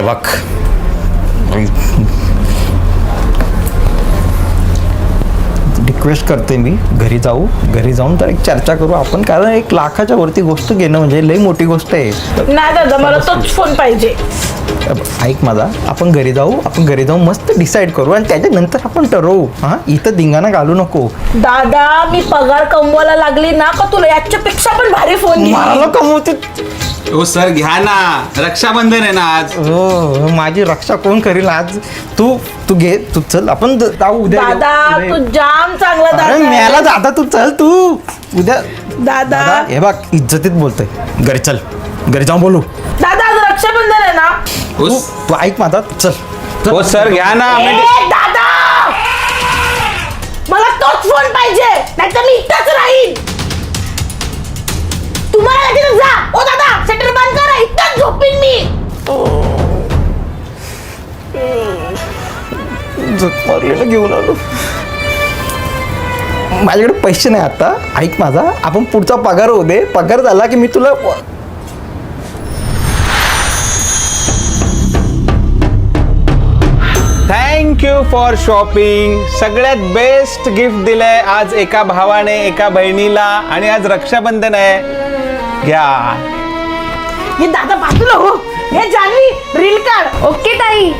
हे बघ रिक्वेस्ट करते मी, घरी जाऊन तर एक चर्चा करू आपण, कारण 1 लाखाच्या वरती गोष्ट घेणं म्हणजे लई मोठी गोष्ट आहे. नाही दादा, मला तोच फोन पाहिजे. ऐक माझा, आपण घरी जाऊ मस्त डिसाईड करू आणि त्याच्यानंतर आपण ठरवू. हा, इथं धिंगाणा घालू नको. दादा, मी पगार कमवायला लागली ना का तुला याच्यापेक्षा पण भारी फोन घेईन. मला कमवते. हो सर, घ्या ना, रक्षाबंधन आहे ना आज. हो, माझी रक्षा कोण करील आज? तू घे, तू चल, आपण जाऊ उद्या. दादा, तू जाम चांगला अरे दादा मेला आहे. दादा, तू चल, तू उद्या. दादा हे बघ, इज्जतीत बोलतोय. घरी चल, घरी जाऊन बोलू. दादा, आज रक्षाबंधन आहे ना. तू ऐक माझा, चल. हो सर, घ्या ना. ए, दादा, मला तोच फोन पाहिजे, नाहीतर मी इथंच राहीन. तुम्हाला तिथं जा. ओ दादा, शटर बंद करा, इथंच झोपीन मी. झक मारलेलं घेऊन आलो. माझ्याकडे पैसे नाही आता. ऐक माझा, आपण पुढचा पगार होऊ दे. पगार झाला की मी तुला. Thank you for shopping. सगळ्यात बेस्ट गिफ्ट दिलंय आज एका भावाने एका बहिणीला, आणि आज रक्षाबंधन आहे. घ्या. हे दादा बाजूला हो. हे जान्हवी, रील काढ. ओके ताई.